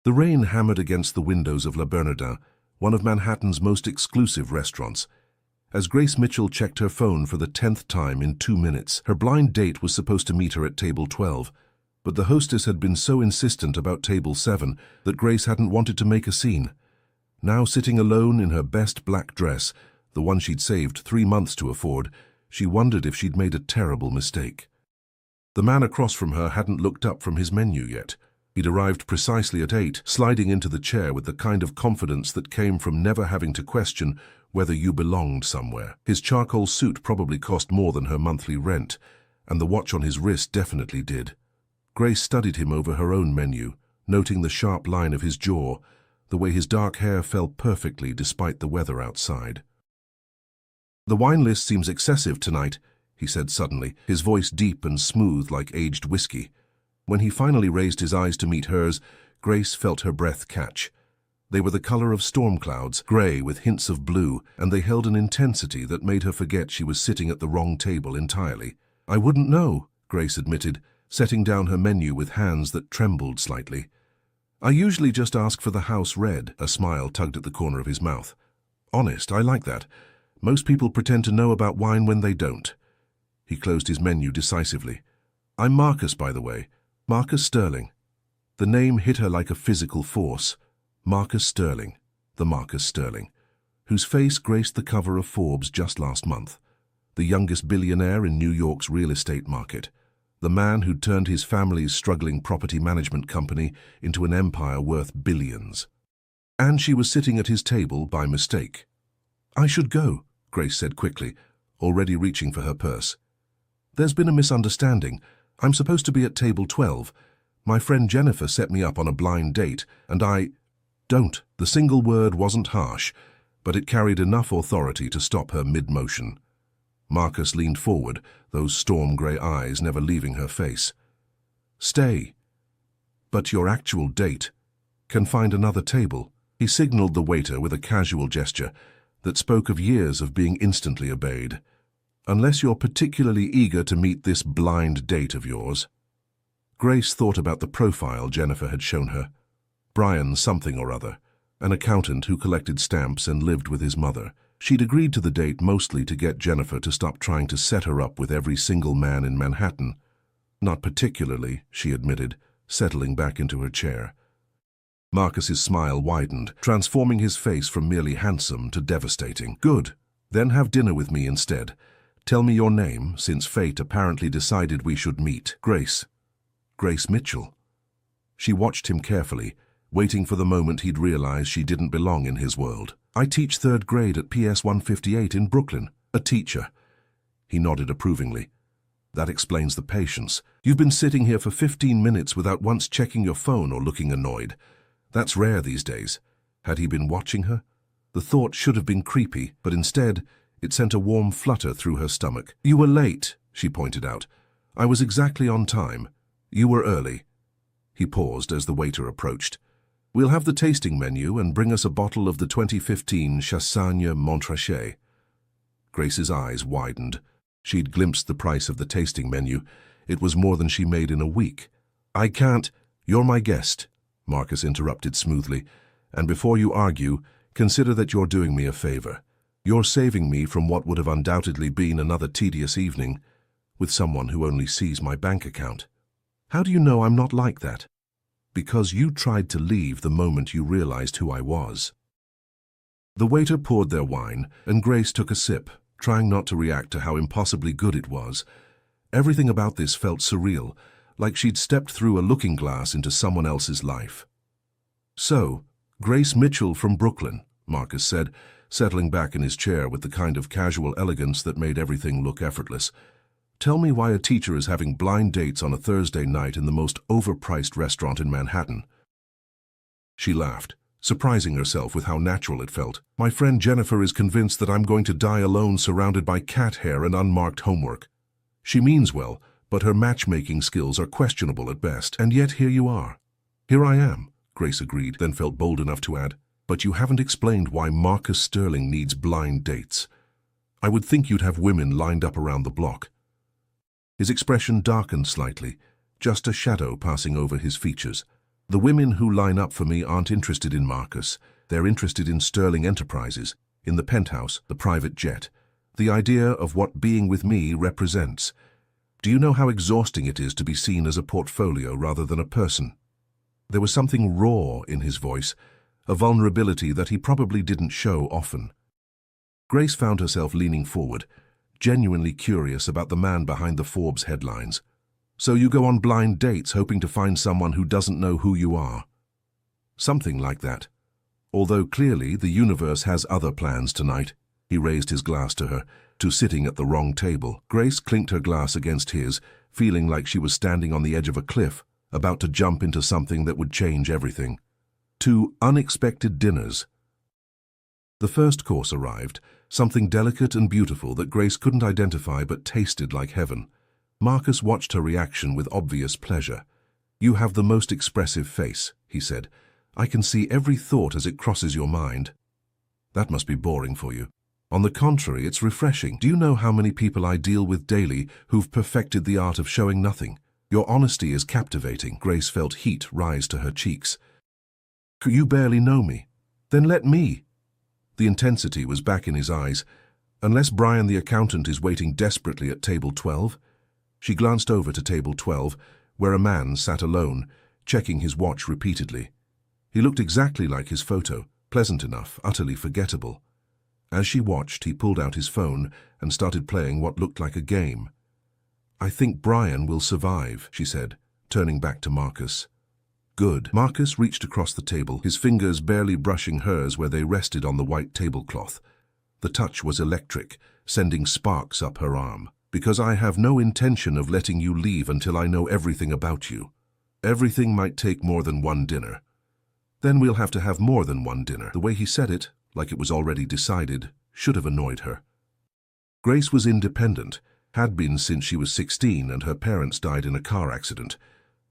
The rain hammered against the windows of Le Bernardin, one of Manhattan's most exclusive restaurants. As Grace Mitchell checked her phone for the 10th time in 2 minutes, her blind date was supposed to meet her at table 12, but the hostess had been so insistent about table 7 that Grace hadn't wanted to make a scene. Now sitting alone in her best black dress, the one she'd saved 3 months to afford, she wondered if she'd made a terrible mistake. The man across from her hadn't looked up from his menu yet. He'd arrived precisely at 8, sliding into the chair with the kind of confidence that came from never having to question whether you belonged somewhere. His charcoal suit probably cost more than her monthly rent, and the watch on his wrist definitely did. Grace studied him over her own menu, noting the sharp line of his jaw, the way his dark hair fell perfectly despite the weather outside. "The wine list seems excessive tonight," he said suddenly, his voice deep and smooth like aged whiskey. When he finally raised his eyes to meet hers, Grace felt her breath catch. They were the color of storm clouds, gray with hints of blue, and they held an intensity that made her forget she was sitting at the wrong table entirely. "I wouldn't know," Grace admitted, setting down her menu with hands that trembled slightly. "I usually just ask for the house red." A smile tugged at the corner of his mouth. "Honest, I like that. Most people pretend to know about wine when they don't." He closed his menu decisively. "I'm Marcus, by the way. Marcus Sterling." The name hit her like a physical force. Marcus Sterling, the Marcus Sterling, whose face graced the cover of Forbes just last month. The youngest billionaire in New York's real estate market. The man who'd turned his family's struggling property management company into an empire worth billions. And she was sitting at his table by mistake. "I should go," Grace said quickly, already reaching for her purse. "There's been a misunderstanding. I'm supposed to be at table 12. My friend Jennifer set me up on a blind date, and I—" "Don't." The single word wasn't harsh, but it carried enough authority to stop her mid-motion. Marcus leaned forward, those storm-gray eyes never leaving her face. "Stay. But your actual date can find another table." He signaled the waiter with a casual gesture that spoke of years of being instantly obeyed. "Unless you're particularly eager to meet this blind date of yours." Grace thought about the profile Jennifer had shown her. Brian something or other, an accountant who collected stamps and lived with his mother. She'd agreed to the date mostly to get Jennifer to stop trying to set her up with every single man in Manhattan. "Not particularly," she admitted, settling back into her chair. Marcus's smile widened, transforming his face from merely handsome to devastating. "Good. Then have dinner with me instead. Tell me your name, since fate apparently decided we should meet." "Grace. Grace Mitchell." She watched him carefully, waiting for the moment he'd realize she didn't belong in his world. "I teach 3rd grade at PS 158 in Brooklyn. A teacher." He nodded approvingly. "That explains the patience. You've been sitting here for 15 minutes without once checking your phone or looking annoyed. That's rare these days." Had he been watching her? The thought should have been creepy, but instead, it sent a warm flutter through her stomach. "You were late," she pointed out. "I was exactly on time. You were early." He paused as the waiter approached. "We'll have the tasting menu and bring us a bottle of the 2015 Chassagne Montrachet." Grace's eyes widened. She'd glimpsed the price of the tasting menu. It was more than she made in a week. "I can't—" "You're my guest," Marcus interrupted smoothly. "And before you argue, consider that you're doing me a favor. You're saving me from what would have undoubtedly been another tedious evening with someone who only sees my bank account." "How do you know I'm not like that?" "Because you tried to leave the moment you realized who I was." The waiter poured their wine, and Grace took a sip, trying not to react to how impossibly good it was. Everything about this felt surreal, like she'd stepped through a looking glass into someone else's life. "So, Grace Mitchell from Brooklyn," Marcus said, settling back in his chair with the kind of casual elegance that made everything look effortless. "Tell me why a teacher is having blind dates on a Thursday night in the most overpriced restaurant in Manhattan." She laughed, surprising herself with how natural it felt. "My friend Jennifer is convinced that I'm going to die alone surrounded by cat hair and unmarked homework. She means well, but her matchmaking skills are questionable at best. And yet here you are." "Here I am," Grace agreed, then felt bold enough to add, "but you haven't explained why Marcus Sterling needs blind dates. I would think you'd have women lined up around the block." His expression darkened slightly, just a shadow passing over his features. The women who line up for me aren't interested in Marcus. They're interested in sterling enterprises, in the penthouse, the private jet, the idea of what being with me represents. Do you know how exhausting it is to be seen as a portfolio rather than a person? There was something raw in his voice, a vulnerability that he probably didn't show often. Grace found herself leaning forward, genuinely curious about the man behind the Forbes headlines. So you go on blind dates hoping to find someone who doesn't know who you are? Something like that. Although clearly the universe has other plans tonight. He raised his glass to her, to sitting at the wrong table. Grace clinked her glass against his, feeling like she was standing on the edge of a cliff, about to jump into something that would change everything. 2 unexpected dinners. The first course arrived, something delicate and beautiful that Grace couldn't identify but tasted like heaven. Marcus watched her reaction with obvious pleasure. "You have the most expressive face," he said. "I can see every thought as it crosses your mind." "That must be boring for you." "On the contrary, it's refreshing. Do you know how many people I deal with daily who've perfected the art of showing nothing? Your honesty is captivating." Grace felt heat rise to her cheeks. "You barely know me. Then let me." The intensity was back in his eyes. "Unless Brian the accountant is waiting desperately at table 12? She glanced over to table 12, where a man sat alone, checking his watch repeatedly. He looked exactly like his photo, pleasant enough, utterly forgettable. As she watched, he pulled out his phone and started playing what looked like a game. "I think Brian will survive," she said, turning back to Marcus. "Good." Marcus reached across the table, his fingers barely brushing hers where they rested on the white tablecloth. The touch was electric, sending sparks up her arm. "Because I have no intention of letting you leave until I know everything about you. Everything might take more than one dinner. Then we'll have to have more than one dinner." The way he said it, like it was already decided, should have annoyed her. Grace was independent, had been since she was 16 and her parents died in a car accident,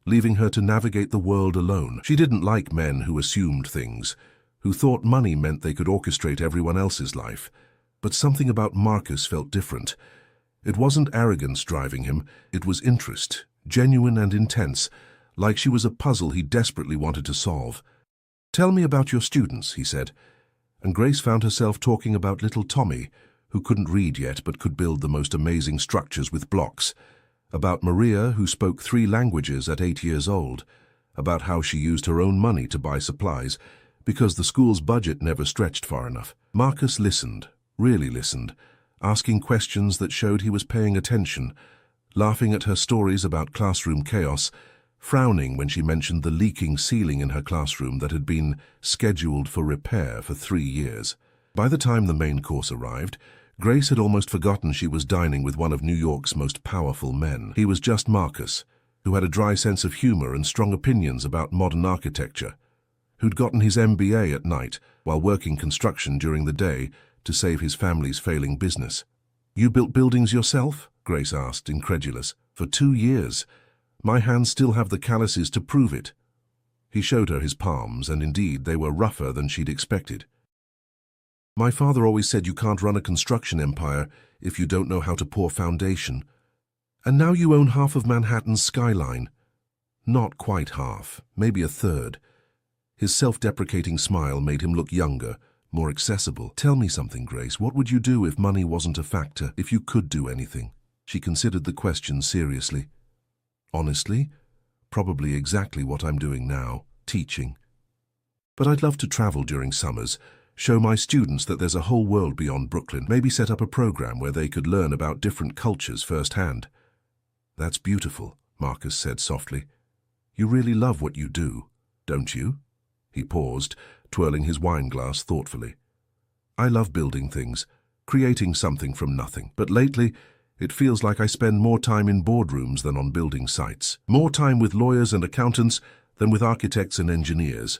leaving her to navigate the world alone. She didn't like men who assumed things, who thought money meant they could orchestrate everyone else's life. But something about Marcus felt different. It wasn't arrogance driving him, it was interest, genuine and intense, like she was a puzzle he desperately wanted to solve. "Tell me about your students," he said, and Grace found herself talking about little Tommy, who couldn't read yet but could build the most amazing structures with blocks, about Maria, who spoke 3 languages at 8 years old, about how she used her own money to buy supplies, because the school's budget never stretched far enough. Marcus listened, really listened, asking questions that showed he was paying attention, laughing at her stories about classroom chaos, frowning when she mentioned the leaking ceiling in her classroom that had been scheduled for repair for 3 years. By the time the main course arrived, Grace had almost forgotten she was dining with one of New York's most powerful men. He was just Marcus, who had a dry sense of humor and strong opinions about modern architecture, who'd gotten his MBA at night while working construction during the day to save his family's failing business. "You built buildings yourself?" Grace asked, incredulous. "For 2 years. My hands still have the calluses to prove it." He showed her his palms, and indeed they were rougher than she'd expected. "My father always said you can't run a construction empire if you don't know how to pour foundation. And now you own half of Manhattan's skyline." "Not quite half, maybe a third." His self-deprecating smile made him look younger, more accessible. "Tell me something, Grace. What would you do if money wasn't a factor, if you could do anything?" She considered the question seriously. "Honestly, probably exactly what I'm doing now, teaching. But I'd love to travel during summers, show my students that there's a whole world beyond Brooklyn, maybe set up a program where they could learn about different cultures firsthand." "That's beautiful," Marcus said softly. "You really love what you do, don't you?" He paused, twirling his wine glass thoughtfully. "I love building things, creating something from nothing. But lately, it feels like I spend more time in boardrooms than on building sites. More time with lawyers and accountants than with architects and engineers."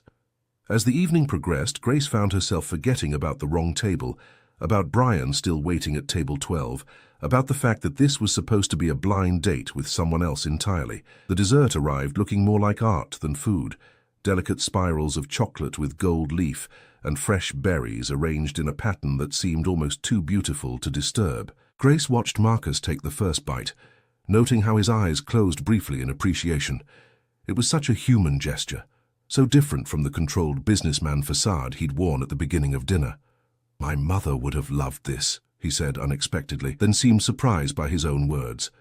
As the evening progressed, Grace found herself forgetting about the wrong table, about Brian still waiting at table 12, about the fact that this was supposed to be a blind date with someone else entirely. The dessert arrived looking more like art than food. Delicate spirals of chocolate with gold leaf and fresh berries arranged in a pattern that seemed almost too beautiful to disturb. Grace watched Marcus take the first bite, noting how his eyes closed briefly in appreciation. It was such a human gesture, so different from the controlled businessman facade he'd worn at the beginning of dinner. "My mother would have loved this," he said unexpectedly, then seemed surprised by his own words.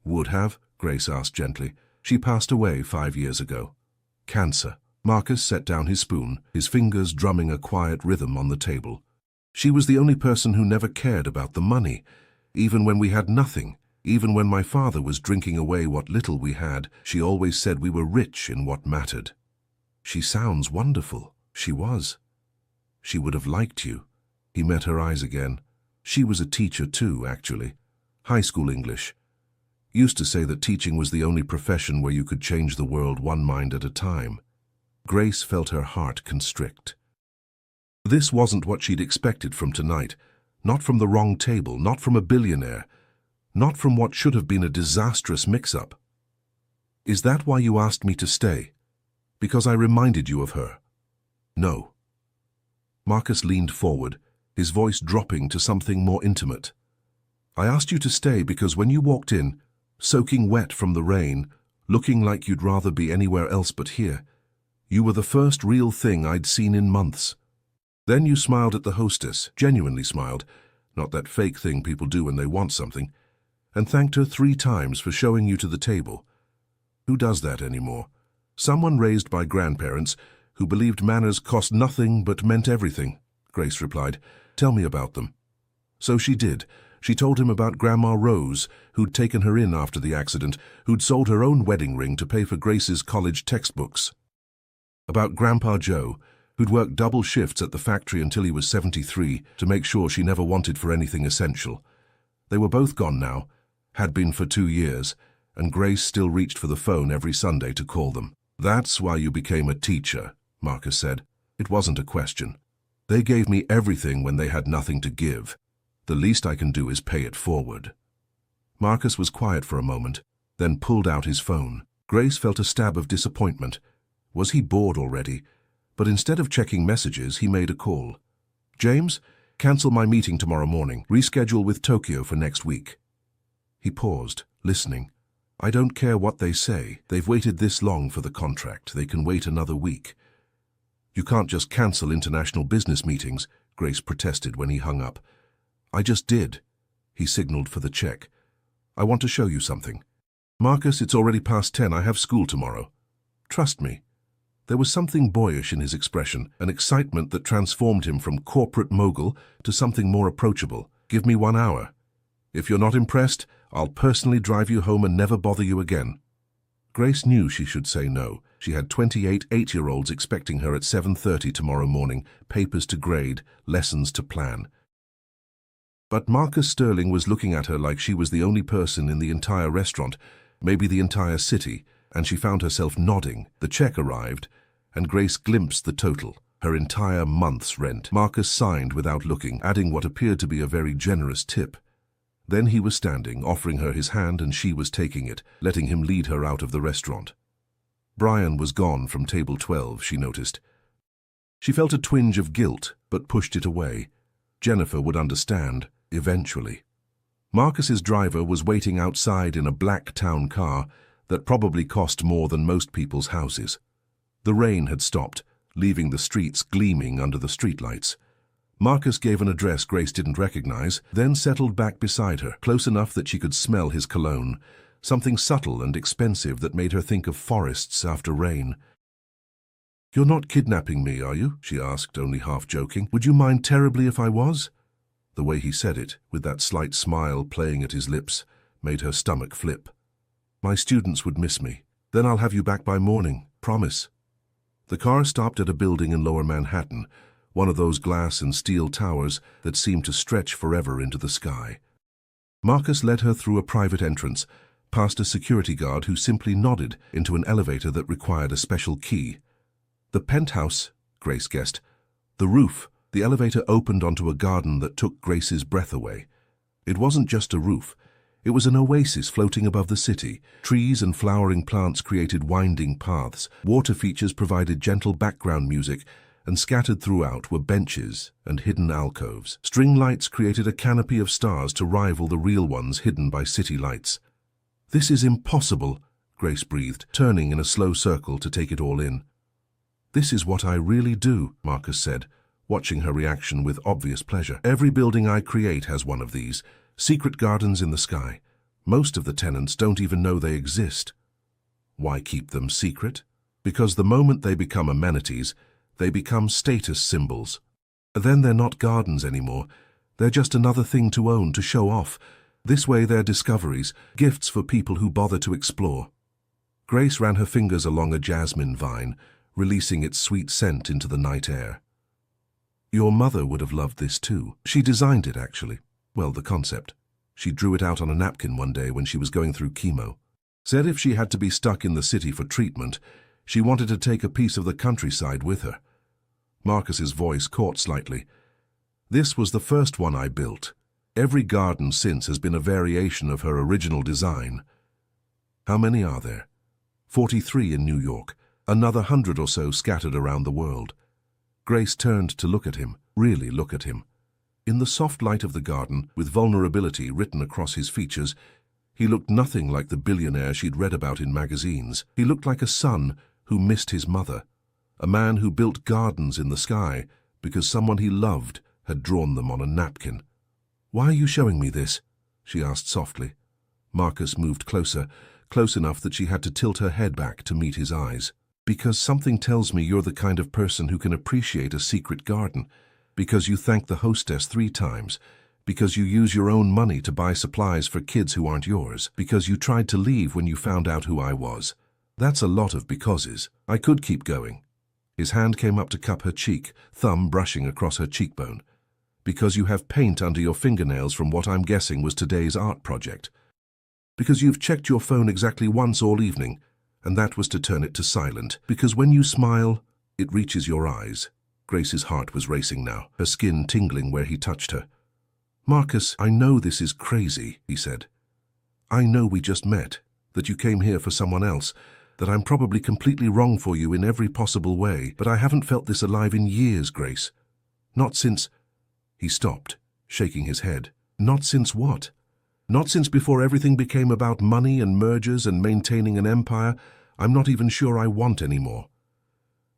"Would have?" Grace asked gently. "She passed away 5 years ago. Cancer." Marcus set down his spoon, his fingers drumming a quiet rhythm on the table. "She was the only person who never cared about the money, even when we had nothing. Even when my father was drinking away what little we had, she always said we were rich in what mattered." "She sounds wonderful." "She was. She would have liked you." He met her eyes again. She was a teacher too, actually. High school English. Used to say that teaching was the only profession where you could change the world one mind at a time. Grace felt her heart constrict. This wasn't what she'd expected from tonight. Not from the wrong table, not from a billionaire, not from what should have been a disastrous mix-up. "Is that why you asked me to stay? Because I reminded you of her?" "No." Marcus leaned forward, his voice dropping to something more intimate. "I asked you to stay because when you walked in, soaking wet from the rain, looking like you'd rather be anywhere else but here, you were the first real thing I'd seen in months. Then you smiled at the hostess, genuinely smiled, not that fake thing people do when they want something, and thanked her 3 times for showing you to the table. Who does that anymore? Someone raised by grandparents who believed manners cost nothing but meant everything," Grace replied. "Tell me about them." So she did. She told him about Grandma Rose, who'd taken her in after the accident, who'd sold her own wedding ring to pay for Grace's college textbooks. About Grandpa Joe, who'd worked double shifts at the factory until he was 73 to make sure she never wanted for anything essential. They were both gone now, had been for 2 years, and Grace still reached for the phone every Sunday to call them. "That's why you became a teacher," Marcus said. "It wasn't a question. They gave me everything when they had nothing to give. The least I can do is pay it forward." Marcus was quiet for a moment, then pulled out his phone. Grace felt a stab of disappointment. Was he bored already? But instead of checking messages, he made a call. "James, cancel my meeting tomorrow morning. Reschedule with Tokyo for next week." He paused, listening. "I don't care what they say. They've waited this long for the contract. They can wait another week." "You can't just cancel international business meetings," Grace protested when he hung up. "I just did." He signaled for the check. "I want to show you something." "Marcus, it's already past 10. I have school tomorrow." "Trust me." There was something boyish in his expression, an excitement that transformed him from corporate mogul to something more approachable. "Give me 1 hour. If you're not impressed, I'll personally drive you home and never bother you again." Grace knew she should say no. She had 28 8-year-olds expecting her at 7:30 tomorrow morning, papers to grade, lessons to plan. But Marcus Sterling was looking at her like she was the only person in the entire restaurant, maybe the entire city, and she found herself nodding. The check arrived, and Grace glimpsed the total, her entire month's rent. Marcus signed without looking, adding what appeared to be a very generous tip. Then he was standing, offering her his hand, and she was taking it, letting him lead her out of the restaurant. Brian was gone from table 12, she noticed. She felt a twinge of guilt, but pushed it away. Jennifer would understand, eventually. Marcus's driver was waiting outside in a black town car that probably cost more than most people's houses. The rain had stopped, leaving the streets gleaming under the streetlights. Marcus gave an address Grace didn't recognize, then settled back beside her, close enough that she could smell his cologne, something subtle and expensive that made her think of forests after rain. "You're not kidnapping me, are you?" she asked, only half joking. "Would you mind terribly if I was?" The way he said it, with that slight smile playing at his lips, made her stomach flip. "My students would miss me. Then I'll have you back by morning. Promise." The car stopped at a building in Lower Manhattan, one of those glass and steel towers that seemed to stretch forever into the sky. Marcus led her through a private entrance, past a security guard who simply nodded into an elevator that required a special key. The penthouse, Grace guessed. The roof. The elevator opened onto a garden that took Grace's breath away. It wasn't just a roof. It was an oasis floating above the city. Trees and flowering plants created winding paths. Water features provided gentle background music, and scattered throughout were benches and hidden alcoves. String lights created a canopy of stars to rival the real ones hidden by city lights. "This is impossible," Grace breathed, turning in a slow circle to take it all in. This is what I really do, Marcus said, watching her reaction with obvious pleasure. Every building I create has one of these, secret gardens in the sky. Most of the tenants don't even know they exist. Why keep them secret? Because the moment they become amenities, they become status symbols. Then they're not gardens anymore. They're just another thing to own, to show off. This way they're discoveries, gifts for people who bother to explore. Grace ran her fingers along a jasmine vine, releasing its sweet scent into the night air. Your mother would have loved this too. She designed it, actually. Well, the concept. She drew it out on a napkin one day when she was going through chemo. Said if she had to be stuck in the city for treatment, she wanted to take a piece of the countryside with her. Marcus's voice caught slightly. This was the first one I built. Every garden since has been a variation of her original design. How many are there? 43 in New York, another 100 or so scattered around the world. Grace turned to look at him, really look at him. In the soft light of the garden, with vulnerability written across his features, he looked nothing like the billionaire she'd read about in magazines. He looked like a son who missed his mother, a man who built gardens in the sky because someone he loved had drawn them on a napkin. "Why are you showing me this?" she asked softly. Marcus moved closer, close enough that she had to tilt her head back to meet his eyes. "Because something tells me you're the kind of person who can appreciate a secret garden, because you thank the hostess 3 times, because you use your own money to buy supplies for kids who aren't yours, because you tried to leave when you found out who I was. That's a lot of becauses. I could keep going." His hand came up to cup her cheek, thumb brushing across her cheekbone. "Because you have paint under your fingernails from what I'm guessing was today's art project. Because you've checked your phone exactly once all evening, and that was to turn it to silent. Because when you smile, it reaches your eyes." Grace's heart was racing now, her skin tingling where he touched her. "Marcus, I know this is crazy," he said. "I know we just met, that you came here for someone else, that I'm probably completely wrong for you in every possible way, but I haven't felt this alive in years, Grace. Not since—" He stopped, shaking his head. "Not since what? Not since before everything became about money and mergers and maintaining an empire I'm not even sure I want anymore."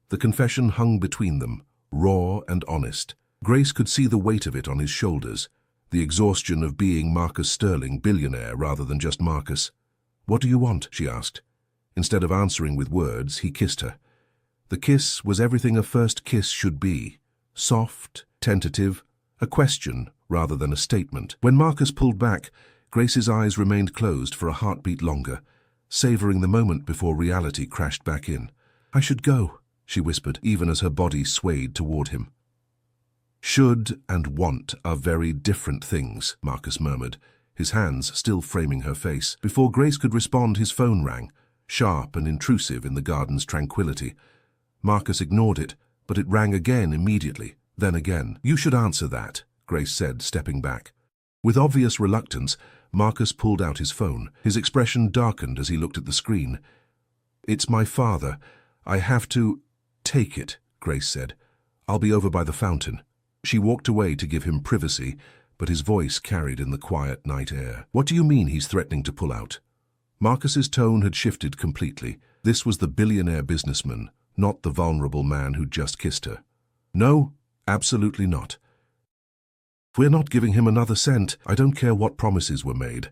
The confession hung between them, raw and honest. Grace could see the weight of it on his shoulders, the exhaustion of being Marcus Sterling, billionaire, rather than just Marcus. "What do you want?" she asked. Instead of answering with words, he kissed her. The kiss was everything a first kiss should be, soft, tentative, a question rather than a statement. When Marcus pulled back, Grace's eyes remained closed for a heartbeat longer, savoring the moment before reality crashed back in. "I should go," she whispered, even as her body swayed toward him. "Should and want are very different things," Marcus murmured, his hands still framing her face. Before Grace could respond, his phone rang, sharp and intrusive in the garden's tranquility. Marcus ignored it, but it rang again immediately, then again. "You should answer that," Grace said, stepping back. With obvious reluctance, Marcus pulled out his phone. His expression darkened as he looked at the screen. "It's my father. I have to—" "Take it," Grace said. "I'll be over by the fountain." She walked away to give him privacy, but his voice carried in the quiet night air. "What do you mean he's threatening to pull out?" Marcus's tone had shifted completely. This was the billionaire businessman, not the vulnerable man who'd just kissed her. "No, absolutely not. If we're not giving him another cent, I don't care what promises were made."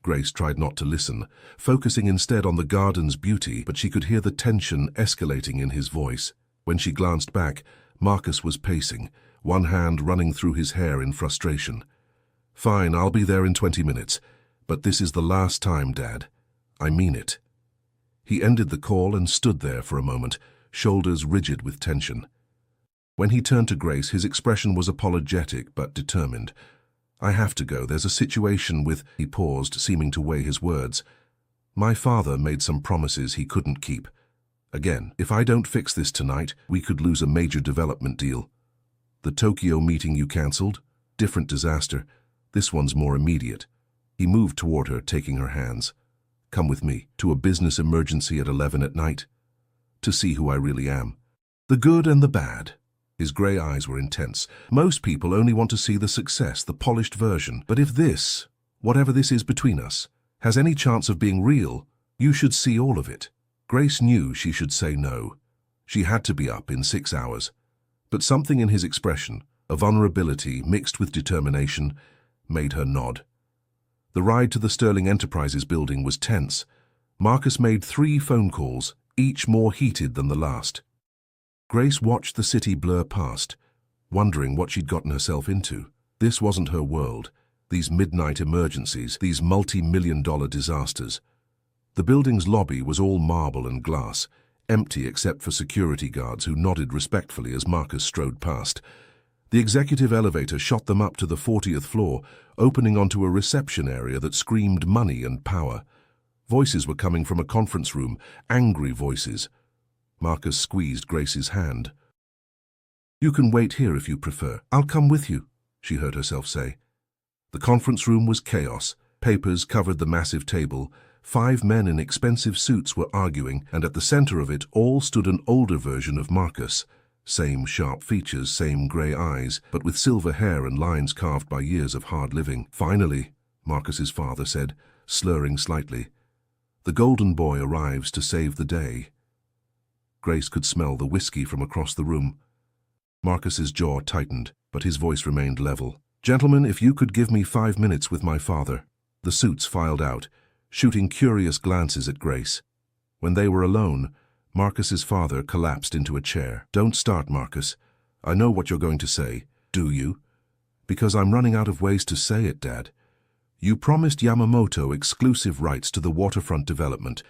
Grace tried not to listen, focusing instead on the garden's beauty, but she could hear the tension escalating in his voice. When she glanced back, Marcus was pacing, one hand running through his hair in frustration. "Fine, I'll be there in 20 minutes. But this is the last time, Dad. I mean it." He ended the call and stood there for a moment, shoulders rigid with tension. When he turned to Grace, his expression was apologetic but determined. "I have to go. There's a situation with—" He paused, seeming to weigh his words. "My father made some promises he couldn't keep. Again, if I don't fix this tonight, we could lose a major development deal. The Tokyo meeting you cancelled? Different disaster. This one's more immediate." He moved toward her, taking her hands. "Come with me to a business emergency at 11 at night. To see who I really am. The good and the bad." His grey eyes were intense. "Most people only want to see the success, the polished version. But if this, whatever this is between us, has any chance of being real, you should see all of it." Grace knew she should say no. She had to be up in 6 hours. But something in his expression, a vulnerability mixed with determination, made her nod. The ride to the Sterling Enterprises building was tense. Marcus made 3 phone calls, each more heated than the last. Grace watched the city blur past, wondering what she'd gotten herself into. This wasn't her world. These midnight emergencies, these multi-million-dollar disasters. The building's lobby was all marble and glass, empty except for security guards who nodded respectfully as Marcus strode past. The executive elevator shot them up to the 40th floor, opening onto a reception area that screamed money and power. Voices were coming from a conference room, angry voices. Marcus squeezed Grace's hand. "You can wait here if you prefer. I'll come with you," she heard herself say. The conference room was chaos. Papers covered the massive table. 5 men in expensive suits were arguing, and at the center of it all stood an older version of Marcus. Same sharp features, same grey eyes, but with silver hair and lines carved by years of hard living. "Finally," Marcus's father said, slurring slightly. "The golden boy arrives to save the day." Grace could smell the whiskey from across the room. Marcus's jaw tightened, but his voice remained level. "Gentlemen, if you could give me 5 minutes with my father." The suits filed out, shooting curious glances at Grace. When they were alone, Marcus's father collapsed into a chair. "Don't start, Marcus. I know what you're going to say. Do you?" "Because I'm running out of ways to say it, Dad. You promised Yamamoto exclusive rights to the waterfront development.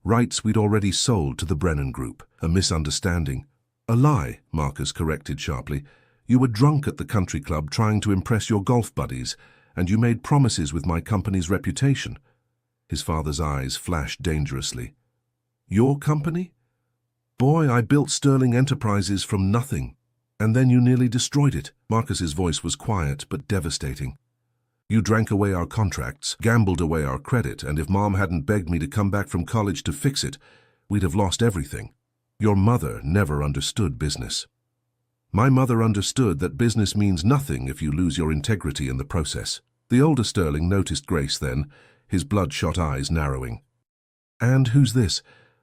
Rights we'd already sold to the Brennan Group. A misunderstanding." "A lie," Marcus corrected sharply. "You were drunk at the country club trying to impress your golf buddies, and you made promises with my company's reputation." His father's eyes flashed dangerously. "Your company? Boy, I built Sterling Enterprises from nothing, and then you nearly destroyed it." Marcus's voice was quiet but devastating. "You drank away our contracts, gambled away our credit, and if Mom hadn't begged me to come back from college to fix it, we'd have lost everything. Your mother never understood business." "My mother understood that business means nothing if you lose your integrity in the process." The older Sterling noticed Grace then, his bloodshot eyes narrowing. "And who's this?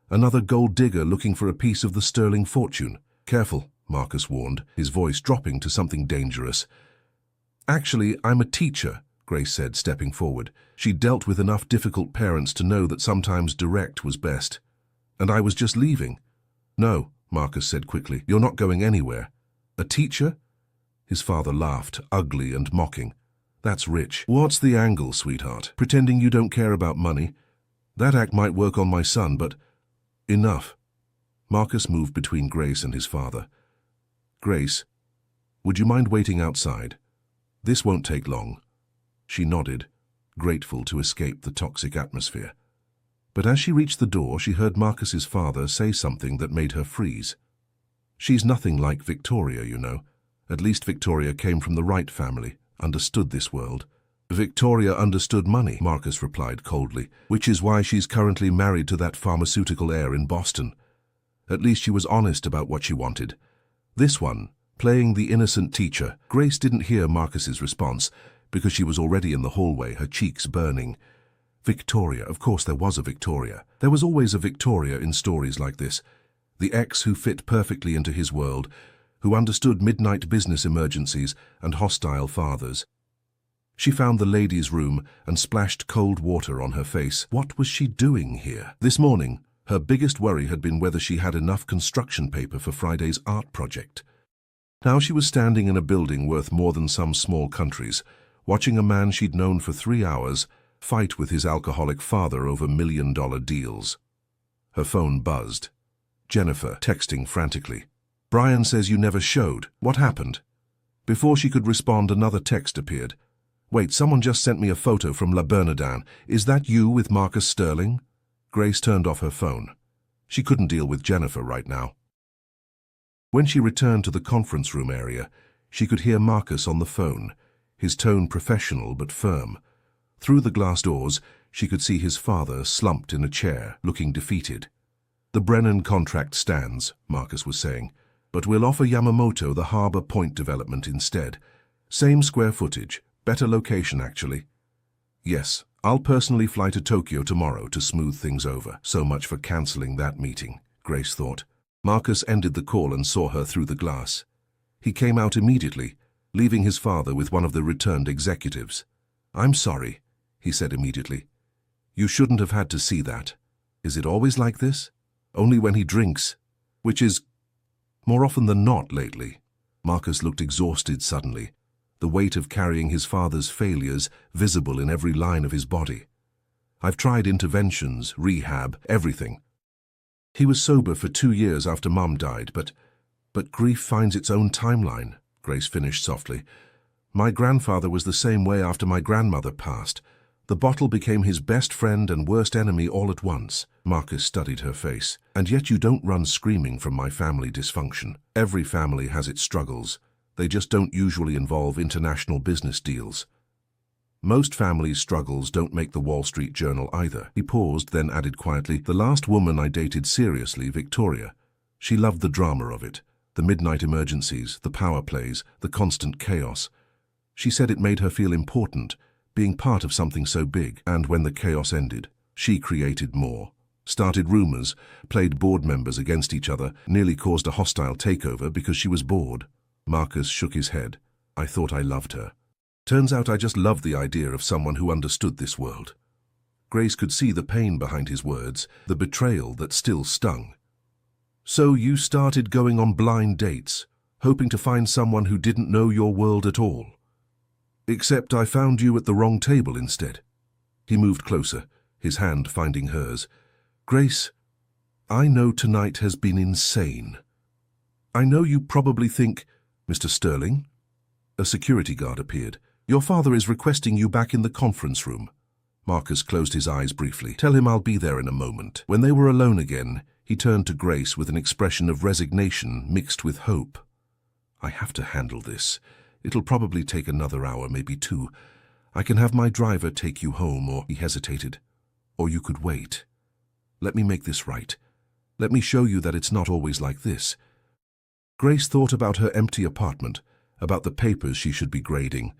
Another gold digger looking for a piece of the Sterling fortune?" "Careful," Marcus warned, his voice dropping to something dangerous. "Actually, I'm a teacher," Grace said, stepping forward. She dealt with enough difficult parents to know that sometimes direct was best. "And I was just leaving." "No," Marcus said quickly, "you're not going anywhere." "A teacher?" His father laughed, ugly and mocking. "That's rich. What's the angle, sweetheart? Pretending you don't care about money? That act might work on my son, but—" "Enough." Marcus moved between Grace and his father. "Grace, would you mind waiting outside? This won't take long." She nodded, grateful to escape the toxic atmosphere. But as she reached the door, she heard Marcus's father say something that made her freeze. "She's nothing like Victoria, you know. At least Victoria came from the right family, understood this world." "Victoria understood money," Marcus replied coldly, "which is why she's currently married to that pharmaceutical heir in Boston. At least she was honest about what she wanted. This one, playing the innocent teacher." Grace didn't hear Marcus's response because she was already in the hallway, her cheeks burning. Victoria, of course there was a Victoria. There was always a Victoria in stories like this. The ex who fit perfectly into his world, who understood midnight business emergencies and hostile fathers. She found the ladies' room and splashed cold water on her face. What was she doing here? This morning, her biggest worry had been whether she had enough construction paper for Friday's art project. Now she was standing in a building worth more than some small countries, watching a man she'd known for 3 hours fight with his alcoholic father over million-dollar deals. Her phone buzzed. Jennifer, texting frantically. "Brian says you never showed. What happened?" Before she could respond, another text appeared. "Wait, someone just sent me a photo from La Bernardin. Is that you with Marcus Sterling?" Grace turned off her phone. She couldn't deal with Jennifer right now. When she returned to the conference room area, she could hear Marcus on the phone, his tone professional but firm. Through the glass doors, she could see his father slumped in a chair, looking defeated. "The Brennan contract stands," Marcus was saying, "but we'll offer Yamamoto the Harbor Point development instead. Same square footage, better location actually." "Yes, I'll personally fly to Tokyo tomorrow to smooth things over." So much for cancelling that meeting, Grace thought. Marcus ended the call and saw her through the glass. He came out immediately, leaving his father with one of the returned executives. "I'm sorry," he said immediately. "You shouldn't have had to see that. Is it always like this? Only when he drinks, which is more often than not lately." Marcus looked exhausted suddenly, the weight of carrying his father's failures visible in every line of his body. "I've tried interventions, rehab, everything. He was sober for 2 years after Mum died, but grief finds its own timeline," Grace finished softly. "My grandfather was the same way after my grandmother passed. The bottle became his best friend and worst enemy all at once." Marcus studied her face. "And yet you don't run screaming from my family dysfunction. Every family has its struggles. They just don't usually involve international business deals. Most families' struggles don't make the Wall Street Journal either." He paused, then added quietly, "The last woman I dated seriously, Victoria. She loved the drama of it, the midnight emergencies, the power plays, the constant chaos. She said it made her feel important, being part of something so big. And when the chaos ended, she created more. Started rumors, played board members against each other, nearly caused a hostile takeover because she was bored." Marcus shook his head. "I thought I loved her. Turns out I just loved the idea of someone who understood this world." Grace could see the pain behind his words, the betrayal that still stung. "So you started going on blind dates, hoping to find someone who didn't know your world at all. Except I found you at the wrong table instead." He moved closer, his hand finding hers. "Grace, I know tonight has been insane. I know you probably think, Mr. Sterling?" A security guard appeared. "Your father is requesting you back in the conference room." Marcus closed his eyes briefly. "Tell him I'll be there in a moment." When they were alone again, he turned to Grace with an expression of resignation mixed with hope. "I have to handle this. It'll probably take another hour, maybe 2. I can have my driver take you home," or he hesitated. "Or you could wait. Let me make this right. Let me show you that it's not always like this." Grace thought about her empty apartment, about the papers she should be grading,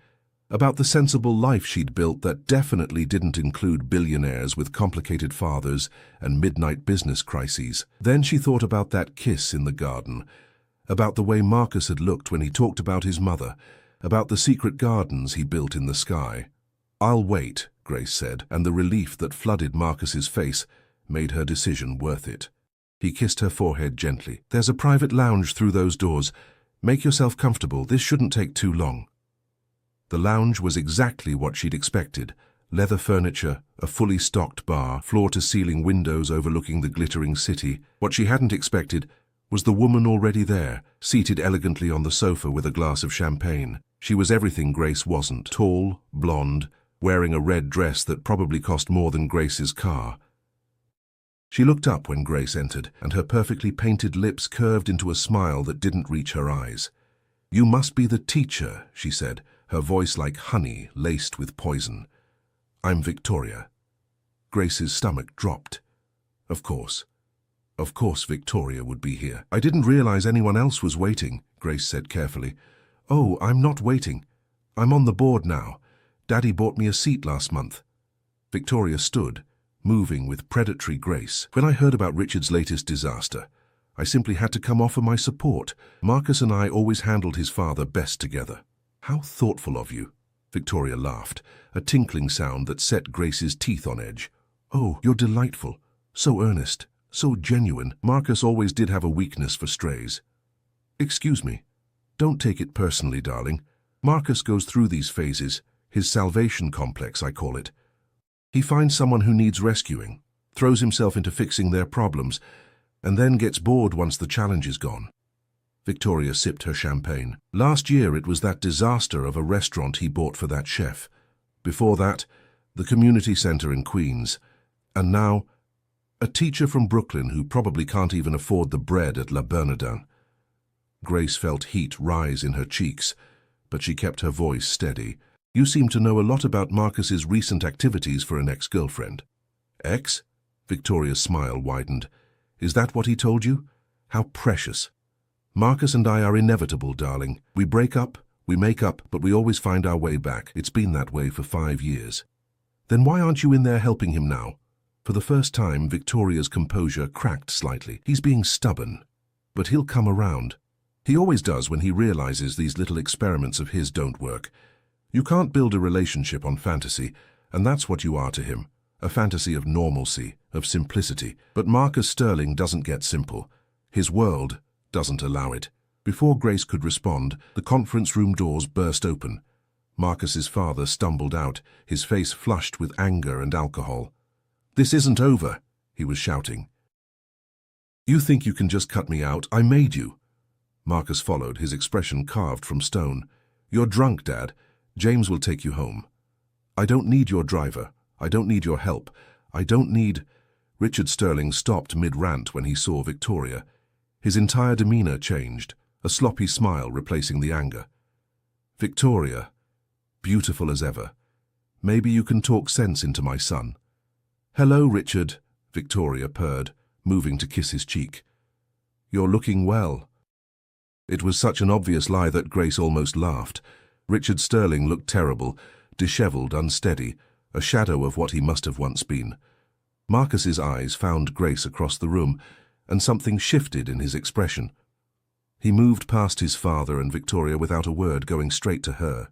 about the sensible life she'd built that definitely didn't include billionaires with complicated fathers and midnight business crises. Then she thought about that kiss in the garden, about the way Marcus had looked when he talked about his mother, about the secret gardens he built in the sky. "I'll wait," Grace said, and the relief that flooded Marcus's face made her decision worth it. He kissed her forehead gently. "There's a private lounge through those doors. Make yourself comfortable. This shouldn't take too long." The lounge was exactly what she'd expected. Leather furniture, a fully stocked bar, floor-to-ceiling windows overlooking the glittering city. What she hadn't expected was the woman already there, seated elegantly on the sofa with a glass of champagne. She was everything Grace wasn't. Tall, blonde, wearing a red dress that probably cost more than Grace's car. She looked up when Grace entered, and her perfectly painted lips curved into a smile that didn't reach her eyes. "You must be the teacher," she said, her voice like honey laced with poison. "I'm Victoria." Grace's stomach dropped. Of course Victoria would be here. "I didn't realize anyone else was waiting," Grace said carefully. "Oh, I'm not waiting. I'm on the board now. Daddy bought me a seat last month." Victoria stood, moving with predatory grace. "When I heard about Richard's latest disaster, I simply had to come offer my support. Marcus and I always handled his father best together." "How thoughtful of you," Victoria laughed, a tinkling sound that set Grace's teeth on edge. "Oh, you're delightful. So earnest, so genuine." Marcus always did have a weakness for strays. "Excuse me. Don't take it personally, darling. Marcus goes through these phases, his salvation complex, I call it. He finds someone who needs rescuing, throws himself into fixing their problems, and then gets bored once the challenge is gone." Victoria sipped her champagne. "Last year it was that disaster of a restaurant he bought for that chef. Before that, the community center in Queens. And now, a teacher from Brooklyn who probably can't even afford the bread at La Bernardin." Grace felt heat rise in her cheeks, but she kept her voice steady. "You seem to know a lot about Marcus's recent activities for an ex-girlfriend." "Ex?" Victoria's smile widened. "Is that what he told you? How precious. Marcus and I are inevitable, darling. We break up, we make up, but we always find our way back. It's been that way for 5 years." "Then why aren't you in there helping him now?" For the first time, Victoria's composure cracked slightly. "He's being stubborn. but he'll come around. He always does when he realizes these little experiments of his don't work. You can't build a relationship on fantasy, and that's what you are to him. A fantasy of normalcy, of simplicity. But Marcus Sterling doesn't get simple. His world doesn't allow it. Before Grace could respond, the conference room doors burst open. Marcus's father stumbled out, his face flushed with anger and alcohol. "This isn't over," he was shouting. "You think you can just cut me out? I made you." Marcus followed, his expression carved from stone. "You're drunk, Dad. James will take you home." "I don't need your driver. I don't need your help. I don't need—" Richard Sterling stopped mid-rant when he saw Victoria. His entire demeanor changed, a sloppy smile replacing the anger. "Victoria, beautiful as ever. Maybe you can talk sense into my son." "Hello, Richard," Victoria purred, moving to kiss his cheek. "You're looking well." It was such an obvious lie that Grace almost laughed. Richard Sterling looked terrible, disheveled, unsteady, a shadow of what he must have once been. Marcus's eyes found Grace across the room, and something shifted in his expression. He moved past his father and Victoria without a word, going straight to her.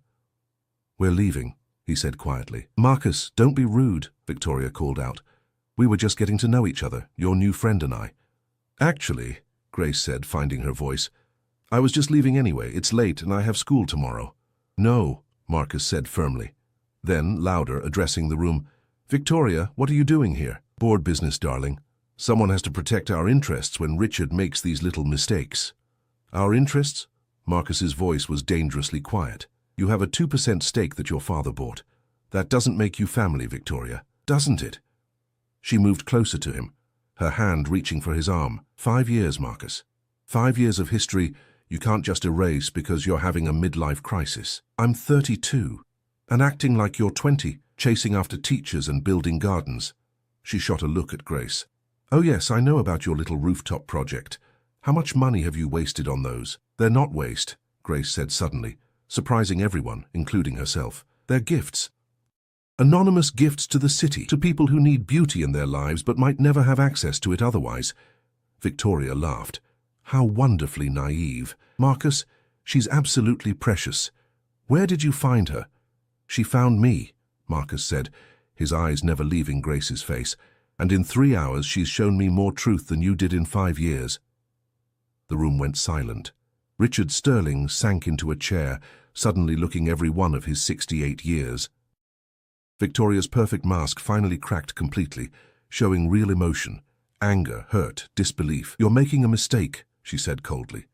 "We're leaving," he said quietly. "Marcus, don't be rude," Victoria called out. "We were just getting to know each other, your new friend and I." "Actually," Grace said, finding her voice, "I was just leaving anyway. It's late and I have school tomorrow." "No," Marcus said firmly. Then, louder, addressing the room, "Victoria, what are you doing here?" "Board business, darling. Someone has to protect our interests when Richard makes these little mistakes." "Our interests?" Marcus's voice was dangerously quiet. "You have a 2% stake that your father bought. That doesn't make you family, Victoria, doesn't it?" She moved closer to him, her hand reaching for his arm. 5 years, Marcus. 5 years of history you can't just erase because you're having a midlife crisis. I'm 32, and acting like you're 20, chasing after teachers and building gardens. She shot a look at Grace. "Oh yes, I know about your little rooftop project. How much money have you wasted on those?" "They're not waste," Grace said suddenly, surprising everyone, including herself. "They're gifts. Anonymous gifts to the city, to people who need beauty in their lives but might never have access to it otherwise." Victoria laughed. "How wonderfully naive. Marcus, she's absolutely precious. Where did you find her?" "She found me," Marcus said, his eyes never leaving Grace's face. "And in 3 hours she's shown me more truth than you did in 5 years. The room went silent. Richard Sterling sank into a chair, suddenly looking every one of his 68 years. Victoria's perfect mask finally cracked completely, showing real emotion. Anger, hurt, disbelief. "You're making a mistake," she said coldly.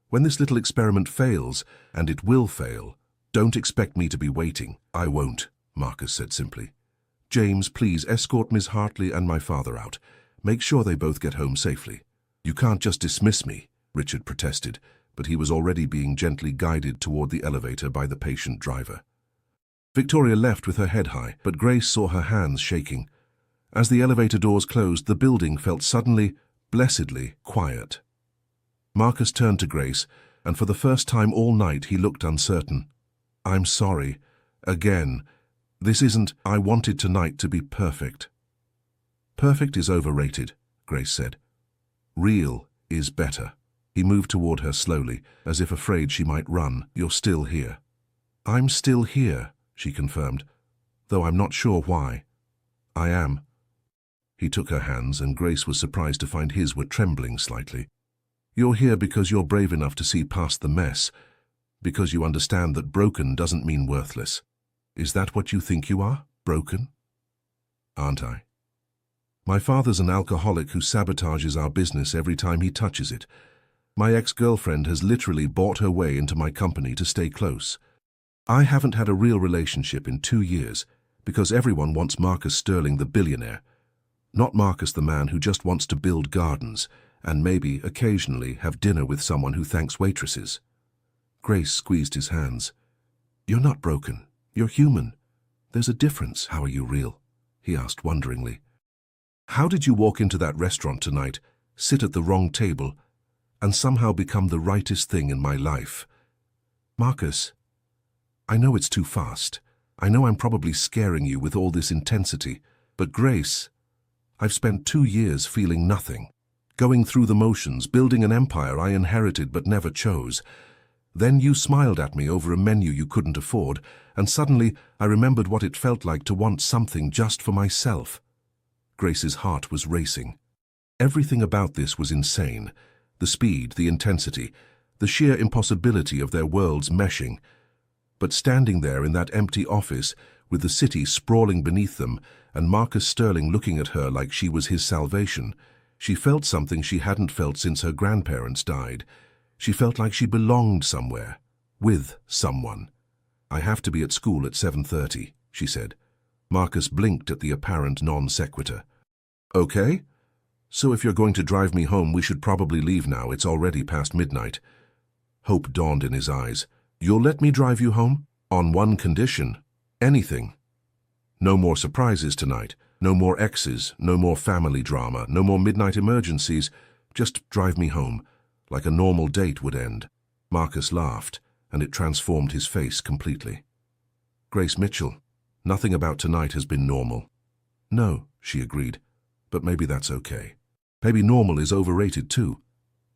"When this little experiment fails, and it will fail, don't expect me to be waiting." "I won't," Marcus said simply. "James, please escort Miss Hartley and my father out. Make sure they both get home safely." "You can't just dismiss me," Richard protested, but he was already being gently guided toward the elevator by the patient driver. Victoria left with her head high, but Grace saw her hands shaking. As the elevator doors closed, the building felt suddenly, blessedly quiet. Marcus turned to Grace, and for the first time all night he looked uncertain. "I'm sorry. Again. This isn't— I wanted tonight to be perfect." "Perfect is overrated," Grace said. "Real is better." He moved toward her slowly, as if afraid she might run. "You're still here." "I'm still here," she confirmed, "though I'm not sure why." "I am." He took her hands, and Grace was surprised to find his were trembling slightly. "You're here because you're brave enough to see past the mess, because you understand that broken doesn't mean worthless. Is that what you think you are? Broken?" "Aren't I? My father's an alcoholic who sabotages our business every time he touches it. My ex-girlfriend has literally bought her way into my company to stay close. I haven't had a real relationship in 2 years because everyone wants Marcus Sterling the billionaire, not Marcus the man who just wants to build gardens and maybe occasionally have dinner with someone who thanks waitresses." Grace squeezed his hands. "You're not broken. You're human. There's a difference." "How are you real?" he asked wonderingly. "How did you walk into that restaurant tonight, sit at the wrong table, and somehow become the rightest thing in my life?" "Marcus, I know it's too fast. I know I'm probably scaring you with all this intensity, but Grace, I've spent 2 years feeling nothing. going through the motions, building an empire I inherited but never chose. Then you smiled at me over a menu you couldn't afford, and suddenly I remembered what it felt like to want something just for myself. Grace's heart was racing. Everything about this was insane. The speed, the intensity, the sheer impossibility of their worlds meshing. But standing there in that empty office, with the city sprawling beneath them, and Marcus Sterling looking at her like she was his salvation, she felt something she hadn't felt since her grandparents died. She felt like she belonged somewhere, with someone. "I have to be at school at 7:30, she said. Marcus blinked at the apparent non sequitur. "Okay? So if you're going to drive me home, we should probably leave now. It's already past midnight." Hope dawned in his eyes. "You'll let me drive you home? On one condition. Anything. No more surprises tonight. No more exes. No more family drama. No more midnight emergencies. Just drive me home, like a normal date would end." Marcus laughed, and it transformed his face completely. "Grace Mitchell, nothing about tonight has been normal." "No," she agreed, "but maybe that's okay. Maybe normal is overrated too."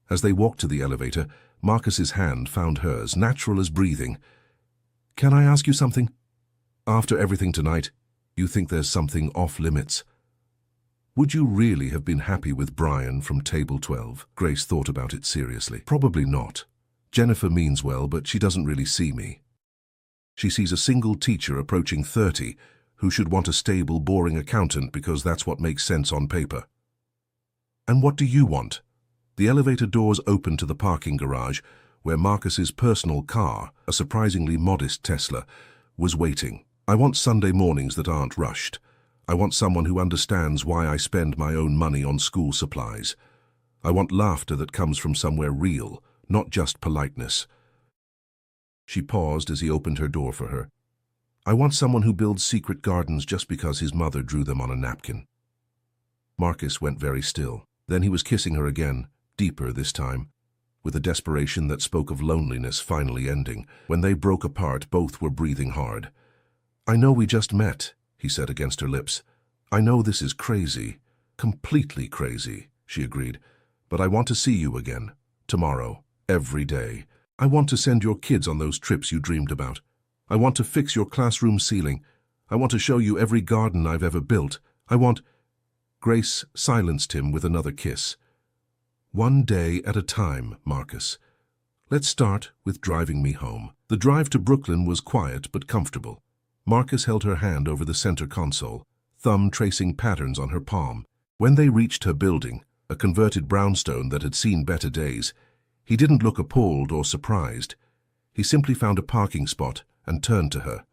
As they walked to the elevator, Marcus's hand found hers, natural as breathing. "Can I ask you something? After everything tonight, you think there's something off limits? Would you really have been happy with Brian from Table 12? Grace thought about it seriously. "Probably not. Jennifer means well, but she doesn't really see me. She sees a single teacher approaching 30 who should want a stable, boring accountant because that's what makes sense on paper." "And what do you want?" The elevator doors opened to the parking garage, where Marcus's personal car, a surprisingly modest Tesla, was waiting. "I want Sunday mornings that aren't rushed. I want someone who understands why I spend my own money on school supplies. I want laughter that comes from somewhere real, not just politeness." She paused as he opened her door for her. "I want someone who builds secret gardens just because his mother drew them on a napkin." Marcus went very still. Then he was kissing her again, deeper this time, with a desperation that spoke of loneliness finally ending. When they broke apart, both were breathing hard. "I know we just met," he said against her lips. "I know this is crazy, completely crazy," she agreed. "But I want to see you again, tomorrow, every day. I want to send your kids on those trips you dreamed about. I want to fix your classroom ceiling. I want to show you every garden I've ever built. I want—" Grace silenced him with another kiss. "One day at a time, Marcus. Let's start with driving me home." The drive to Brooklyn was quiet but comfortable. Marcus held her hand over the center console, thumb tracing patterns on her palm. When they reached her building, a converted brownstone that had seen better days, he didn't look appalled or surprised. He simply found a parking spot and turned to her.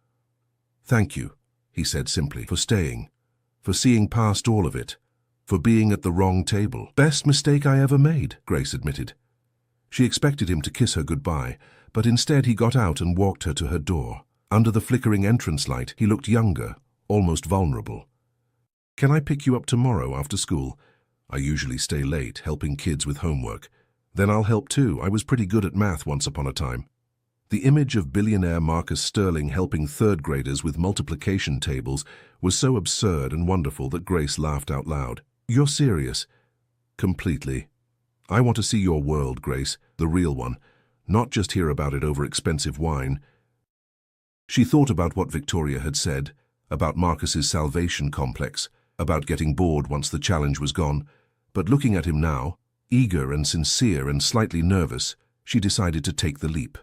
"Thank you," he said simply, "for staying, for seeing past all of it, for being at the wrong table." "Best mistake I ever made," Grace admitted. She expected him to kiss her goodbye, but instead he got out and walked her to her door. Under the flickering entrance light, he looked younger, almost vulnerable. "Can I pick you up tomorrow after school? I usually stay late, helping kids with homework. Then I'll help too. I was pretty good at math once upon a time." The image of billionaire Marcus Sterling helping third graders with multiplication tables was so absurd and wonderful that Grace laughed out loud. "You're serious?" "Completely. I want to see your world, Grace, the real one, not just hear about it over expensive wine." She thought about what Victoria had said, about Marcus's salvation complex, about getting bored once the challenge was gone, but looking at him now, eager and sincere and slightly nervous, she decided to take the leap.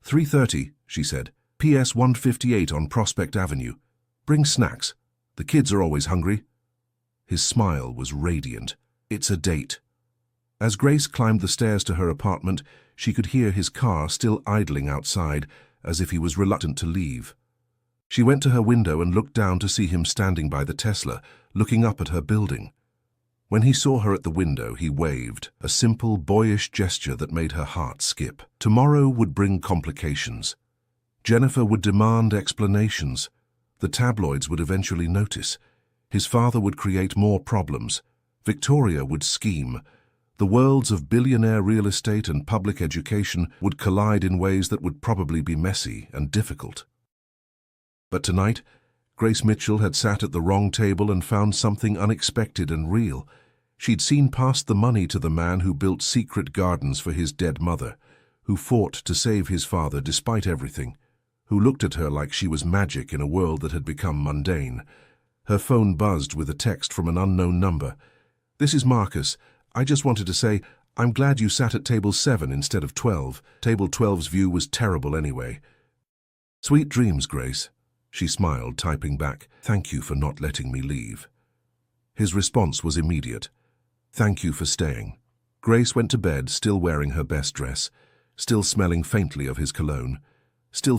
3:30, she said. PS 158 on Prospect Avenue. Bring snacks. The kids are always hungry." His smile was radiant. "It's a date." As Grace climbed the stairs to her apartment, she could hear his car still idling outside, as if he was reluctant to leave. She went to her window and looked down to see him standing by the Tesla, looking up at her building. When he saw her at the window, he waved, a simple, boyish gesture that made her heart skip. Tomorrow would bring complications. Jennifer would demand explanations. The tabloids would eventually notice. His father would create more problems. Victoria would scheme. The worlds of billionaire real estate and public education would collide in ways that would probably be messy and difficult. But tonight, Grace Mitchell had sat at the wrong table and found something unexpected and real. She'd seen past the money to the man who built secret gardens for his dead mother, who fought to save his father despite everything, who looked at her like she was magic in a world that had become mundane. Her phone buzzed with a text from an unknown number. "This is Marcus. I just wanted to say, I'm glad you sat at table 7 instead of 12. Table 12's view was terrible anyway." "Sweet dreams, Grace." She smiled, typing back, "Thank you for not letting me leave." His response was immediate. "Thank you for staying." Grace went to bed, still wearing her best dress, still smelling faintly of his cologne, still